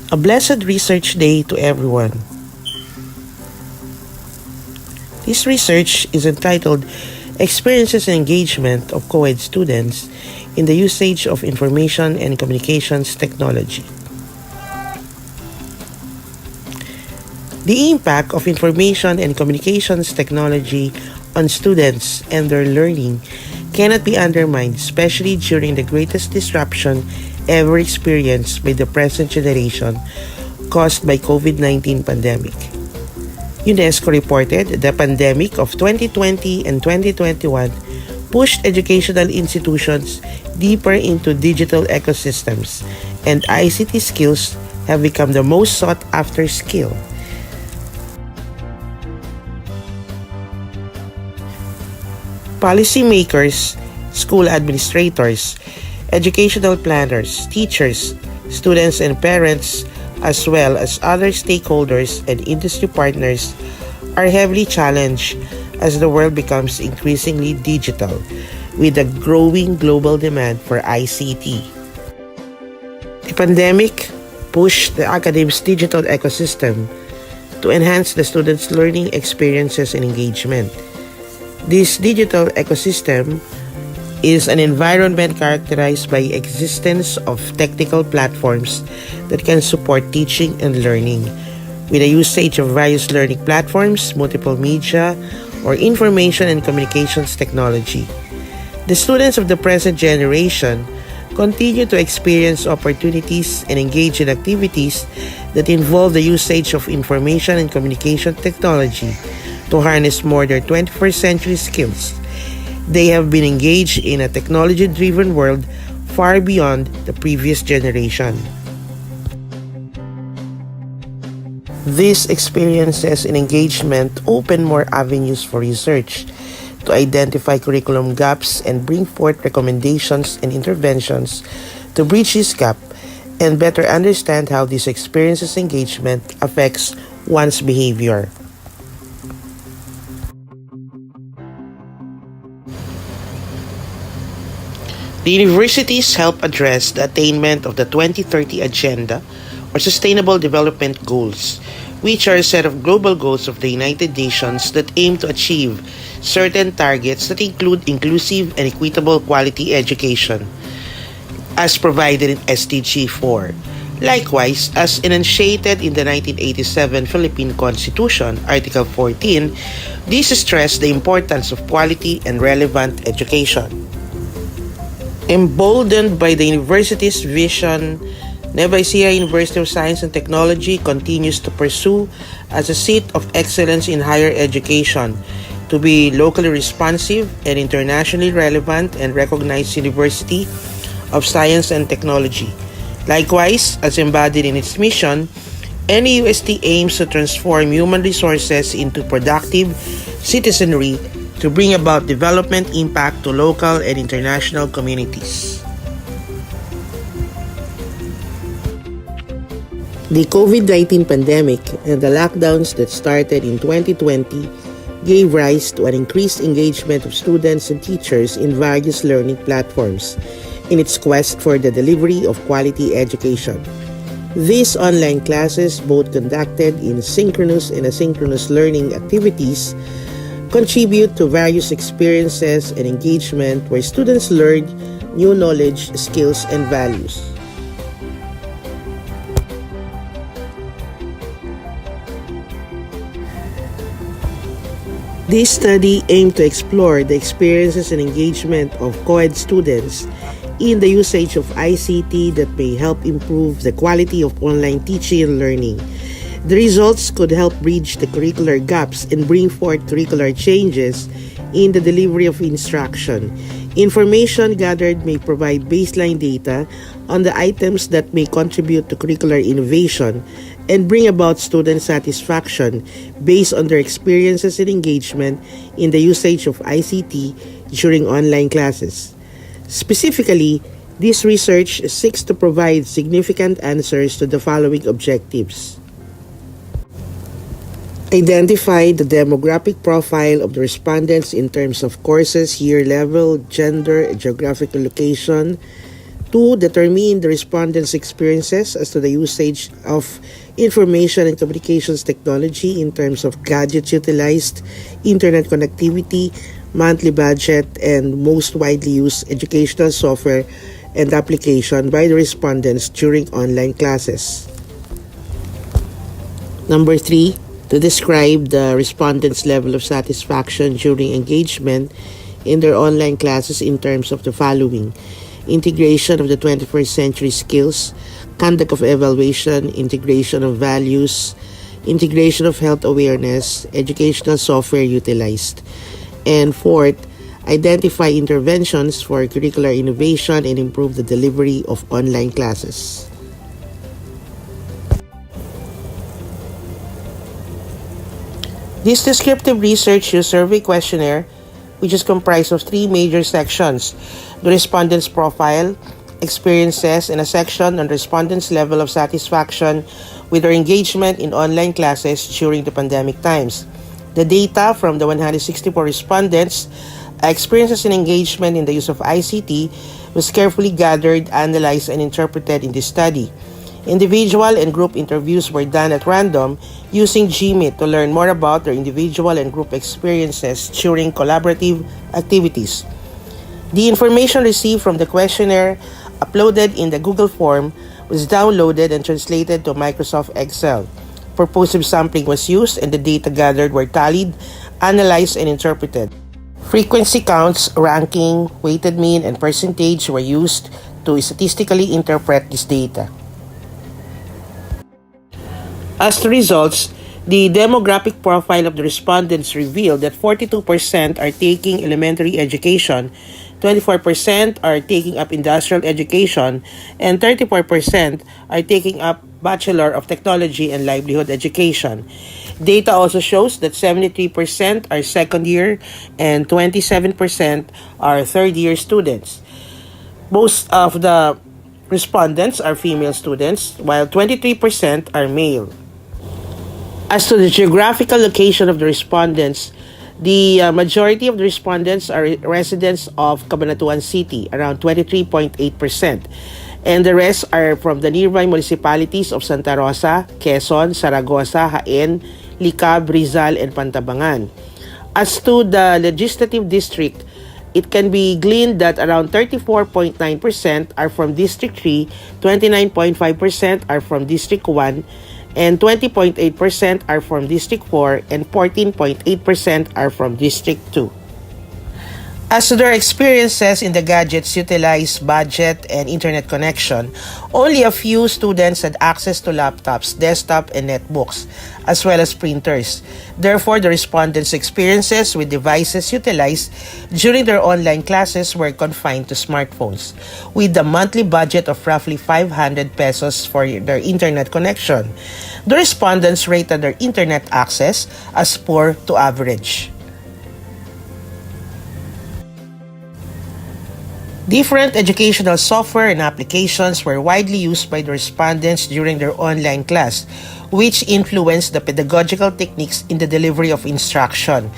A blessed research day to everyone. This research is entitled Experiences and Engagement of Co-ed Students in the Usage of Information and Communications Technology. The impact of information and communications technology on students and their learning cannot be undermined, especially during the greatest disruption ever experienced by the present generation caused by COVID-19 pandemic. UNESCO reported the pandemic of 2020 and 2021 pushed educational institutions deeper into digital ecosystems, and ICT skills have become the most sought-after skill. Policymakers, school administrators, educational planners, teachers, students and parents, as well as other stakeholders and industry partners are heavily challenged as the world becomes increasingly digital with a growing global demand for ICT. The pandemic pushed the academy's digital ecosystem to enhance the students' learning experiences and engagement. This digital ecosystem is an environment characterized by existence of technical platforms that can support teaching and learning, with the usage of various learning platforms, multiple media, or information and communications technology. The students of the present generation continue to experience opportunities and engage in activities that involve the usage of information and communication technology to harness more their 21st century skills. They have been engaged in a technology-driven world far beyond the previous generation. These experiences and engagement open more avenues for research to identify curriculum gaps and bring forth recommendations and interventions to bridge this gap and better understand how these experiences and engagement affects one's behavior. The universities help address the attainment of the 2030 Agenda or Sustainable Development Goals, which are a set of global goals of the United Nations that aim to achieve certain targets that include inclusive and equitable quality education, as provided in SDG 4. Likewise, as enunciated in the 1987 Philippine Constitution, Article 14, this stressed the importance of quality and relevant education. Emboldened by the university's vision, Nueva Ecija University of Science and Technology continues to pursue as a seat of excellence in higher education to be locally responsive and internationally relevant and recognized university of science and technology. Likewise, as embodied in its mission, NEUST aims to transform human resources into productive citizenry to bring about development impact to local and international communities. The COVID-19 pandemic and the lockdowns that started in 2020 gave rise to an increased engagement of students and teachers in various learning platforms in its quest for the delivery of quality education. These online classes, both conducted in synchronous and asynchronous learning activities, contribute to various experiences and engagement where students learn new knowledge, skills, and values. This study aimed to explore the experiences and engagement of co-ed students in the usage of ICT that may help improve the quality of online teaching and learning. The results could help bridge the curricular gaps and bring forth curricular changes in the delivery of instruction. Information gathered may provide baseline data on the items that may contribute to curricular innovation and bring about student satisfaction based on their experiences and engagement in the usage of ICT during online classes. Specifically, this research seeks to provide significant answers to the following objectives. Identify the demographic profile of the respondents in terms of courses, year level, gender, geographical location, 2. Determine the respondents' experiences as to the usage of information and communications technology in terms of gadgets utilized, internet connectivity, monthly budget, and most widely used educational software and application by the respondents during online classes. Number 3. To describe the respondents' level of satisfaction during engagement in their online classes in terms of the following: integration of the 21st century skills, conduct of evaluation, integration of values, integration of health awareness, educational software utilized. And fourth, identify interventions for curricular innovation and improve the delivery of online classes. This descriptive research use survey questionnaire, which is comprised of 3 major sections: the respondent's profile, experiences, and a section on respondents' level of satisfaction with their engagement in online classes during the pandemic times. The data from the 164 respondents' experiences and engagement in the use of ICT was carefully gathered, analyzed, and interpreted in this study. Individual and group interviews were done at random using GMeet to learn more about their individual and group experiences during collaborative activities. The information received from the questionnaire uploaded in the Google form was downloaded and translated to Microsoft Excel. Purposive sampling was used and the data gathered were tallied, analyzed, and interpreted. Frequency counts, ranking, weighted mean, and percentage were used to statistically interpret this data. As to results, the demographic profile of the respondents revealed that 42% are taking elementary education, 24% are taking up industrial education, and 34% are taking up Bachelor of Technology and Livelihood Education. Data also shows that 73% are second year and 27% are third year students. Most of the respondents are female students, while 23% are male. As to the geographical location of the respondents, the majority of the respondents are residents of Cabanatuan City, around 23.8%, and the rest are from the nearby municipalities of Santa Rosa, Quezon, Saragossa, Jaen, Licab, Rizal, and Pantabangan. As to the legislative district, it can be gleaned that around 34.9% are from District 3, 29.5% are from District 1, and 20.8% are from District 4, and 14.8% are from District 2. As to their experiences in the gadgets utilized, budget, and internet connection, only a few students had access to laptops, desktop, and netbooks, as well as printers. Therefore, the respondents' experiences with devices utilized during their online classes were confined to smartphones, with a monthly budget of roughly 500 pesos for their internet connection. The respondents rated their internet access as poor to average. Different educational software and applications were widely used by the respondents during their online class, which influenced the pedagogical techniques in the delivery of instruction.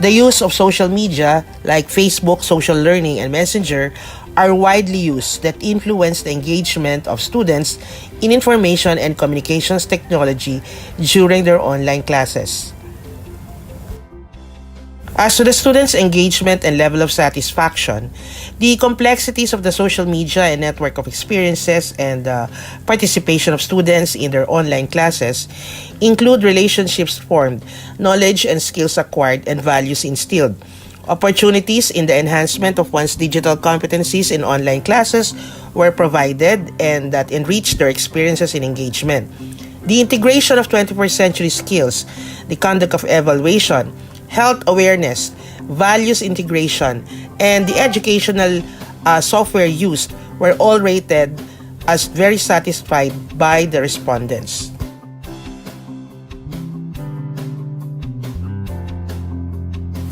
The use of social media like Facebook, social learning, and Messenger are widely used that influence the engagement of students in information and communications technology during their online classes. As to the students' engagement and level of satisfaction, the complexities of the social media and network of experiences and participation of students in their online classes include relationships formed, knowledge and skills acquired, and values instilled. Opportunities in the enhancement of one's digital competencies in online classes were provided and that enriched their experiences and engagement. The integration of 21st century skills, the conduct of evaluation, health awareness, values integration, and the educational software used were all rated as very satisfied by the respondents.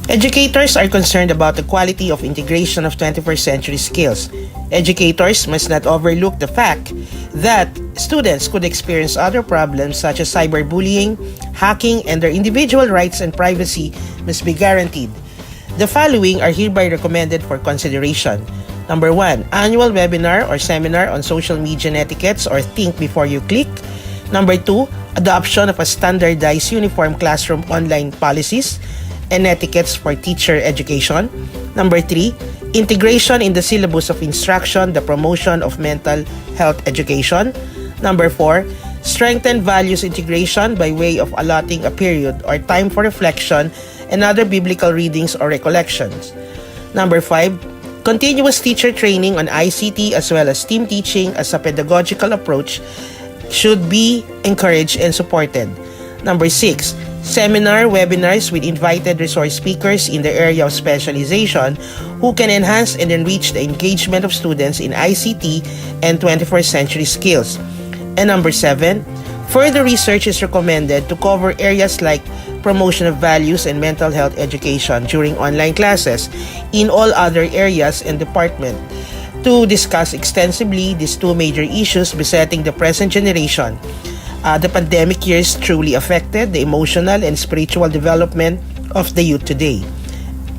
Educators are concerned about the quality of integration of 21st century skills. Educators must not overlook the fact that students could experience other problems such as cyberbullying, hacking, and their individual rights and privacy must be guaranteed. The following are hereby recommended for consideration. Number 1, annual webinar or seminar on social media etiquettes or think before you click. Number 2, adoption of a standardized uniform classroom online policies and etiquettes for teacher education. Number 3, integration in the syllabus of instruction, the promotion of mental health education. Number 4, strengthen values integration by way of allotting a period or time for reflection and other biblical readings or recollections. Number 5, continuous teacher training on ICT as well as team teaching as a pedagogical approach should be encouraged and supported. Number 6, seminar, webinars with invited resource speakers in the area of specialization who can enhance and enrich the engagement of students in ICT and 21st century skills. And number 7, further research is recommended to cover areas like promotion of values and mental health education during online classes in all other areas and departments to discuss extensively these two major issues besetting the present generation. The pandemic years truly affected the emotional and spiritual development of the youth today.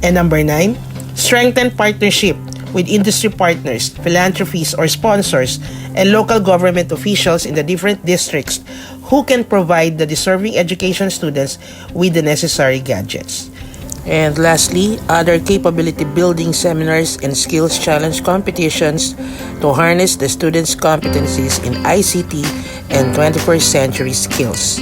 And number 9, strengthen partnership with industry partners, philanthropies or sponsors, and local government officials in the different districts who can provide the deserving education students with the necessary gadgets. And lastly, other capability building seminars and skills challenge competitions to harness the students' competencies in ICT and 21st century skills.